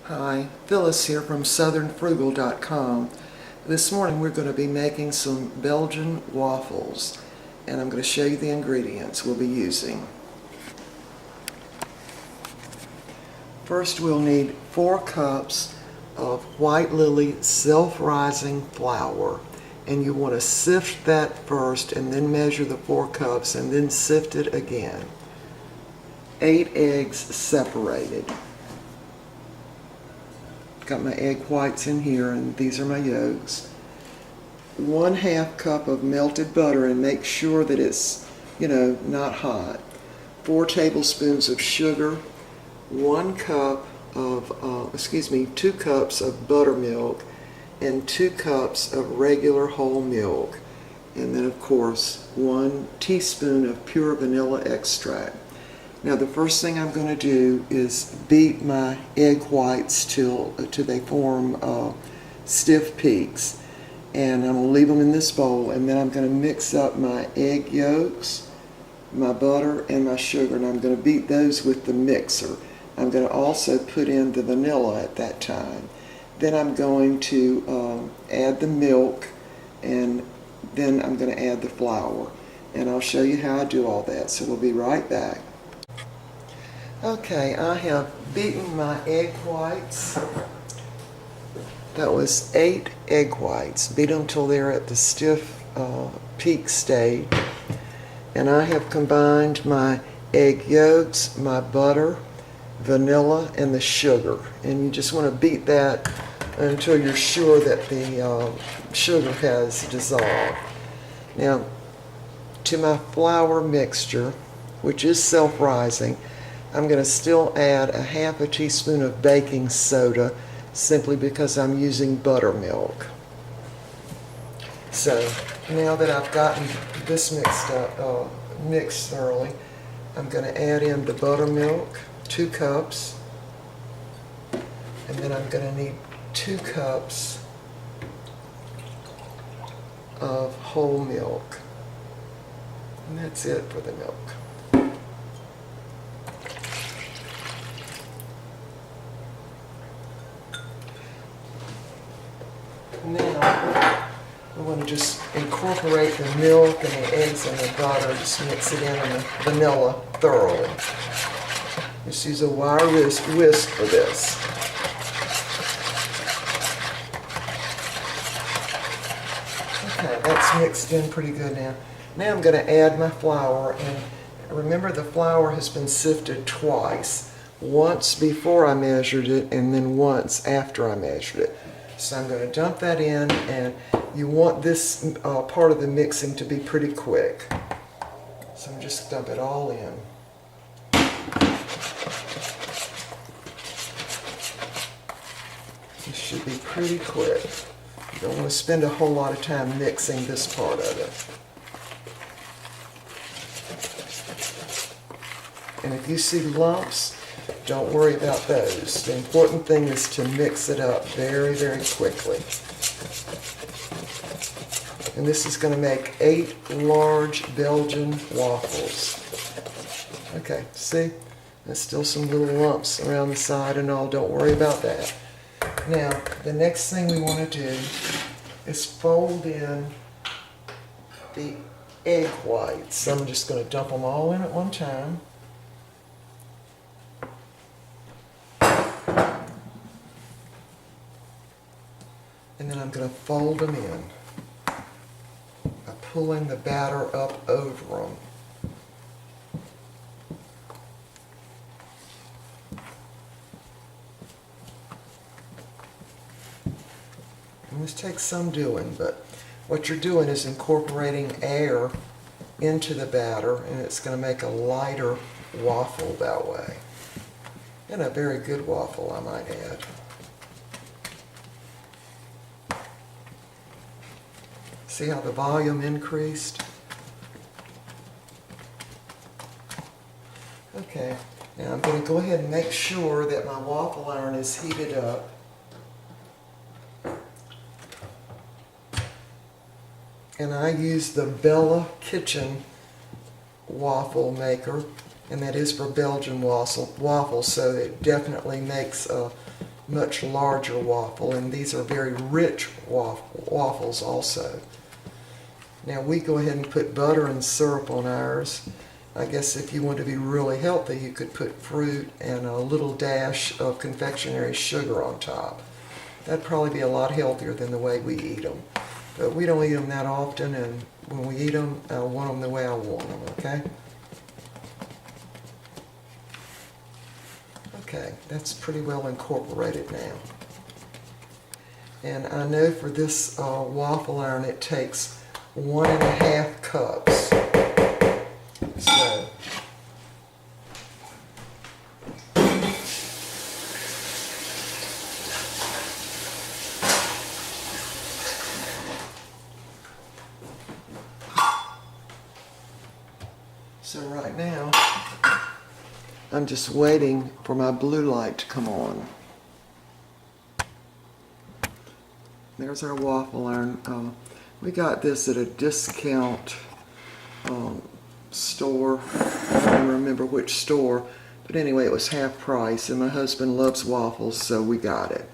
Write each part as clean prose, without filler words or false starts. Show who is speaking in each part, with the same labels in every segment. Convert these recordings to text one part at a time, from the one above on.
Speaker 1: Hi, Phyllis here from southernfrugal.com. This morning we're going to be making some Belgian waffles, and I'm going to show you the ingredients we'll be using. First we'll need 4 cups of white lily self-rising flour, and you want to sift that first and then measure the 4 cups and then sift it again. 8 eggs separated. Got my egg whites in here, and these are my yolks. 1/2 cup of melted butter, and make sure that it's, not hot. 4 tablespoons of sugar. 2 cups of buttermilk, and 2 cups of regular whole milk. And then, of course, 1 teaspoon of pure vanilla extract. Now the first thing I'm going to do is beat my egg whites till they form stiff peaks. And I'm going to leave them in this bowl, and then I'm going to mix up my egg yolks, my butter, and my sugar, and I'm going to beat those with the mixer. I'm going to also put in the vanilla at that time. Then I'm going to add the milk, and then I'm going to add the flour. And I'll show you how I do all that, so we'll be right back. Okay, I have beaten my egg whites. That was 8 egg whites. Beat them till they're at the stiff peak stage. And I have combined my egg yolks, my butter, vanilla, and the sugar. And you just want to beat that until you're sure that the sugar has dissolved. Now, to my flour mixture, which is self-rising, I'm going to still add 1/2 teaspoon of baking soda, simply because I'm using buttermilk. So now that I've gotten this mixed thoroughly, I'm going to add in the buttermilk, 2 cups, and then I'm going to need 2 cups of whole milk. And that's it for the milk. Now, I want to just incorporate the milk and the eggs and the butter, just mix it in and the vanilla thoroughly. Just use a wire whisk for this. Okay, that's mixed in pretty good now. Now I'm going to add my flour, and remember the flour has been sifted twice. Once before I measured it, and then once after I measured it. So I'm going to dump that in, and you want this part of the mixing to be pretty quick. So I'm just dump it all in. This should be pretty quick. You don't want to spend a whole lot of time mixing this part of it. And if you see lumps, don't worry about those. The important thing is to mix it up very, very quickly. And this is going to make 8 large Belgian waffles. Okay, see? There's still some little lumps around the side and all. Don't worry about that. Now, the next thing we want to do is fold in the egg whites. So I'm just going to dump them all in at one time. And then I'm going to fold them in by pulling the batter up over them. And this takes some doing, but what you're doing is incorporating air into the batter, and it's going to make a lighter waffle that way. And a very good waffle, I might add. See how the volume increased? Okay, now I'm going to go ahead and make sure that my waffle iron is heated up. And I use the Bella Kitchen waffle maker, and that is for Belgian waffles, so it definitely makes much larger waffle, and these are very rich waffles also. Now we go ahead and put butter and syrup on ours. I guess if you want to be really healthy, you could put fruit and a little dash of confectionery sugar on top. That'd probably be a lot healthier than the way we eat them. But we don't eat them that often, and when we eat them, I want them the way I want them, okay? Okay, that's pretty well incorporated now. And I know for this waffle iron it takes 1.5 cups. So right now, I'm just waiting for my blue light to come on. There's our waffle iron. We got this at a discount store. I don't remember which store, but anyway, it was half price, and my husband loves waffles, so we got it.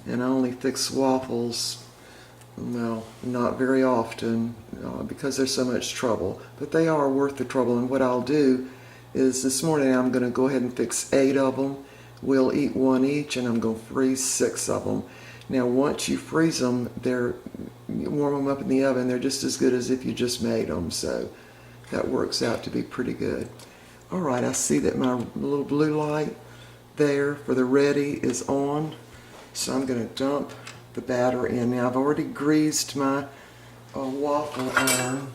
Speaker 1: And I only fix waffles, well, not very often because there's so much trouble, but they are worth the trouble. And what I'll do is this morning I'm going to go ahead and fix 8 of them. We'll eat 1 each, and I'm going to freeze 6 of them. Now once you freeze them, you warm them up in the oven, they're just as good as if you just made them, so that works out to be pretty good. Alright, I see that my little blue light there for the ready is on, so I'm going to dump the batter in. Now I've already greased my waffle iron,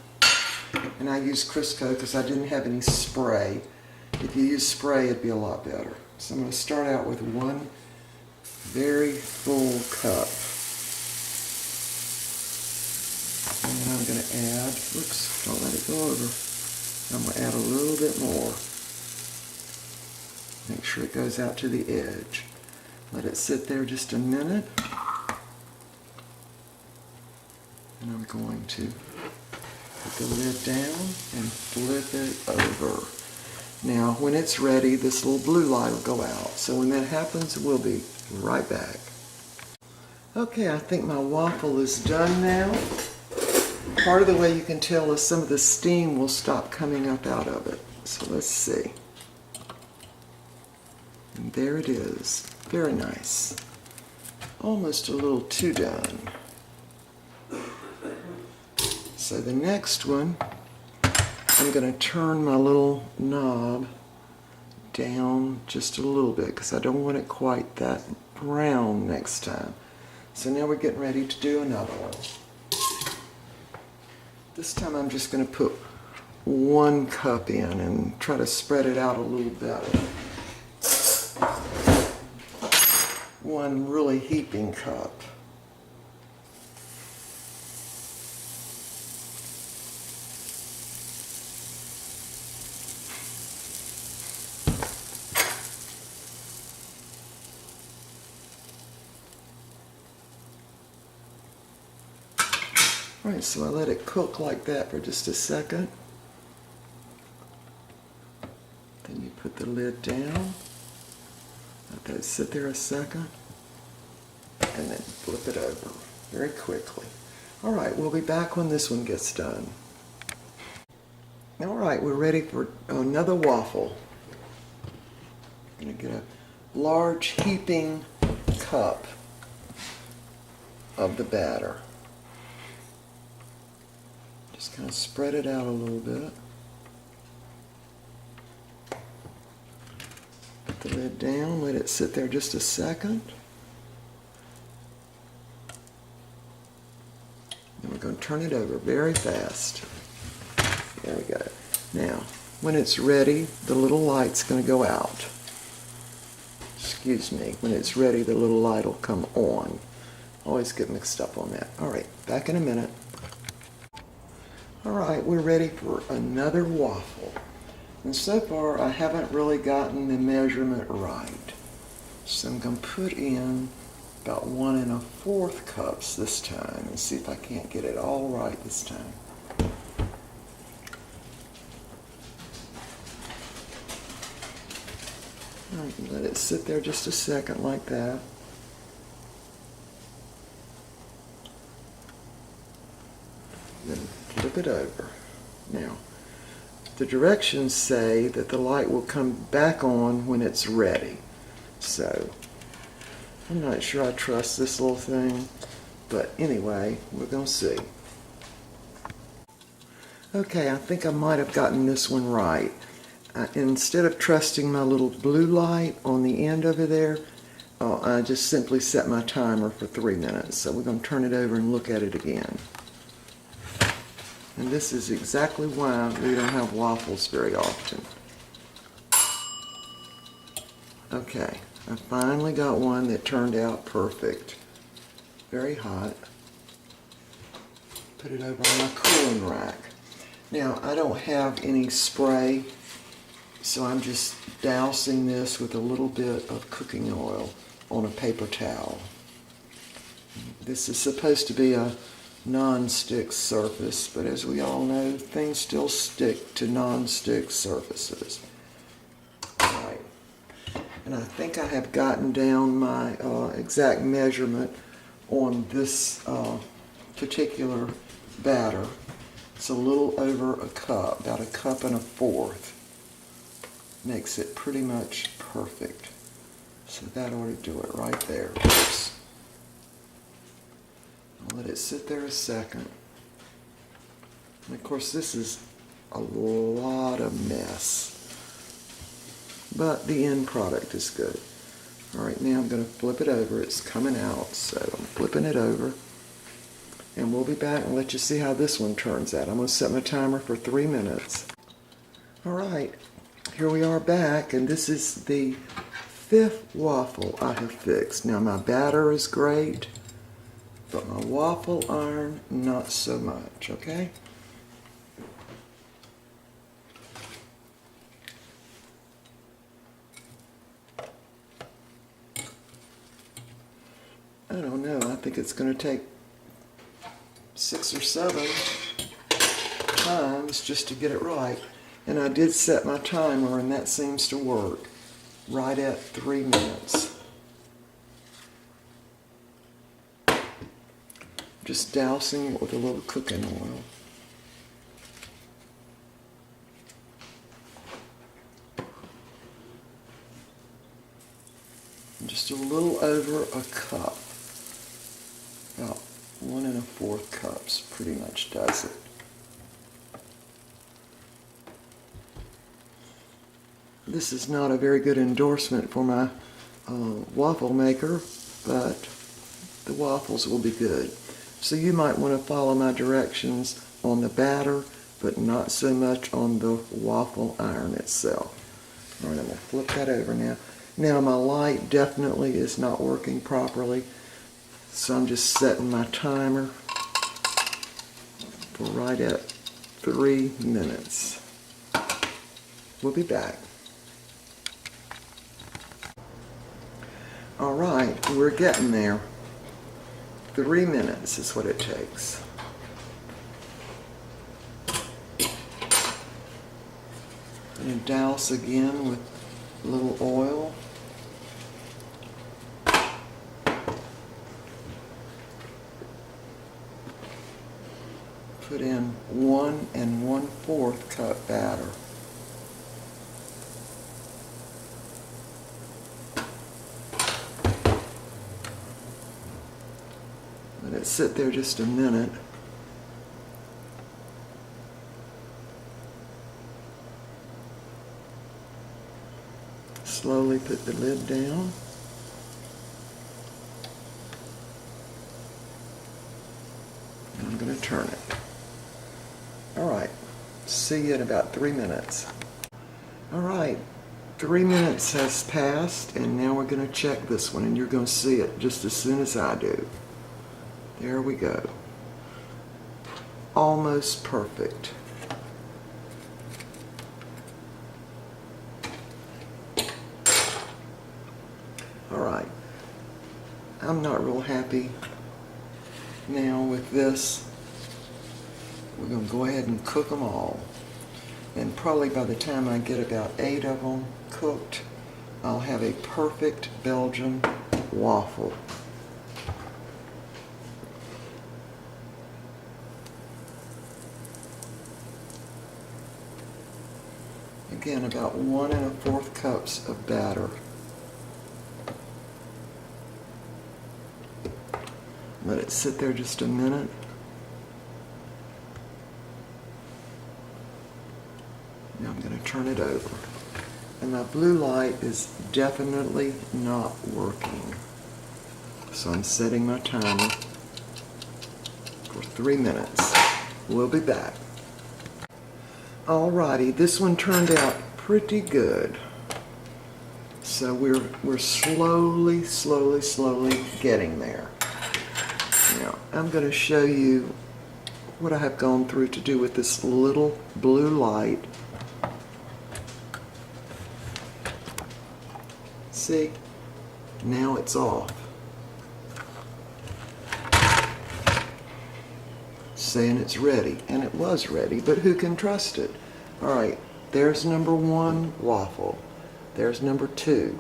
Speaker 1: and I used Crisco because I didn't have any spray. If you use spray, it'd be a lot better. So I'm going to start out with 1 very full cup. And then I'm going to add, whoops, don't let it go over. I'm going to add a little bit more. Make sure it goes out to the edge. Let it sit there just a minute. And I'm going to put the lid down and flip it over. Now, when it's ready, this little blue light will go out. So when that happens, we'll be right back. Okay, I think my waffle is done now. Part of the way you can tell is some of the steam will stop coming up out of it. So let's see. And there it is. Very nice. Almost a little too done. So the next one, I'm going to turn my little knob down just a little bit because I don't want it quite that brown next time. So now we're getting ready to do another one. This time I'm just going to put 1 cup in and try to spread it out a little better. 1 really heaping cup. Alright, so I let it cook like that for just a second. Then you put the lid down. Let that sit there a second. And then flip it over very quickly. Alright, we'll be back when this one gets done. Alright, we're ready for another waffle. I'm going to get a large heaping cup of the batter. Just kind of spread it out a little bit. Put the lid down, let it sit there just a second. Then we're going to turn it over very fast. There we go. Now, when it's ready, the little light's going to go out. Excuse me. When it's ready, the little light will come on. Always get mixed up on that. All right, back in a minute. All right, we're ready for another waffle. And so far, I haven't really gotten the measurement right. So I'm going to put in about 1 1/4 cups this time and see if I can't get it all right this time. All right, let it sit there just a second like that. flip it over. Now, the directions say that the light will come back on when it's ready. So, I'm not sure I trust this little thing, but anyway, we're going to see. Okay, I think I might have gotten this one right. Instead of trusting my little blue light on the end over there, I just simply set my timer for 3 minutes. So we're going to turn it over and look at it again. And this is exactly why we don't have waffles very often. Okay, I finally got one that turned out perfect. Very hot. Put it over on my cooling rack. Now, I don't have any spray, so I'm just dousing this with a little bit of cooking oil on a paper towel. This is supposed to be a non-stick surface, but as we all know, things still stick to non-stick surfaces. Alright, and I think I have gotten down my exact measurement on this particular batter. It's a little over a cup, about 1.25 cups. Makes it pretty much perfect. So that ought to do it right there. Oops. I'll let it sit there a second. And of course this is a lot of mess, but the end product is good. Alright, now I'm going to flip it over. It's coming out, so I'm flipping it over. And we'll be back and let you see how this one turns out. I'm going to set my timer for 3 minutes. Alright, here we are back, and this is the 5th waffle I have fixed. Now my batter is great, but my waffle iron, not so much, okay? I don't know, I think it's going to take 6 or 7 times just to get it right. And I did set my timer, and that seems to work right at 3 minutes. Just dousing it with a little cooking oil. Just a little over a cup. About 1.25 cups pretty much does it. This is not a very good endorsement for my waffle maker, but the waffles will be good. So you might want to follow my directions on the batter, but not so much on the waffle iron itself. All right, I'm going to flip that over now. Now my light definitely is not working properly, so I'm just setting my timer for right at 3 minutes. We'll be back. All right, we're getting there. 3 minutes is what it takes. And douse again with a little oil. Put in 1 1/4 cup batter. Let it sit there just a minute. Slowly put the lid down. And I'm going to turn it. Alright, see you in about 3 minutes. Alright, 3 minutes has passed, and now we're going to check this one, and you're going to see it just as soon as I do. There we go. Almost perfect. Alright, I'm not real happy now with this. We're going to go ahead and cook them all. And probably by the time I get about 8 of them cooked, I'll have a perfect Belgian waffle. Again, about 1 1/4 cups of batter. Let it sit there just a minute. Now I'm going to turn it over. And my blue light is definitely not working. So I'm setting my timer for 3 minutes. We'll be back. Alrighty, this one turned out pretty good. So we're slowly getting there. Now I'm going to show you what I have gone through to do with this little blue light. See, now it's off. Saying it's ready, and it was ready, but who can trust it? Alright, there's number 1 waffle. There's number 2,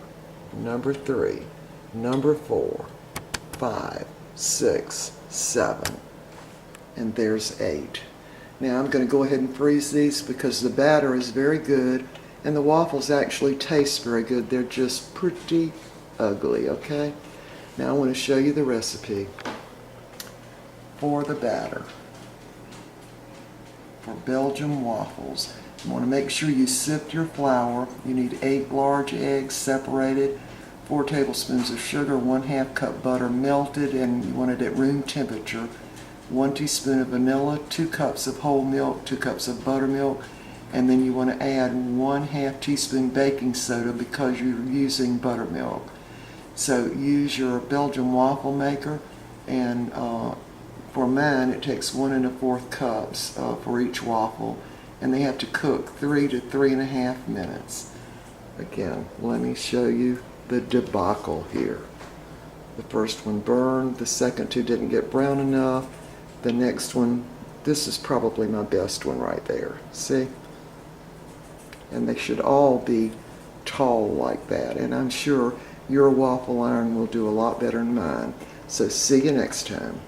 Speaker 1: number 3, number 4, 5, 6, 7, and there's 8. Now I'm going to go ahead and freeze these because the batter is very good and the waffles actually taste very good. They're just pretty ugly, okay? Now I want to show you the recipe for the batter for Belgian waffles. You want to make sure you sift your flour. You need 8 large eggs separated, 4 tablespoons of sugar, 1/2 cup butter melted, and you want it at room temperature, 1 teaspoon of vanilla, 2 cups of whole milk, 2 cups of buttermilk, and then you want to add 1/2 teaspoon baking soda because you're using buttermilk. So use your Belgian waffle maker, and for mine it takes 1 1/4 cups for each waffle, and they have to cook 3 to 3.5 minutes. Again, let me show you the debacle here. The first one burned, the second 2 didn't get brown enough, the next one, this is probably my best one right there, see? And they should all be tall like that, and I'm sure your waffle iron will do a lot better than mine. So see you next time.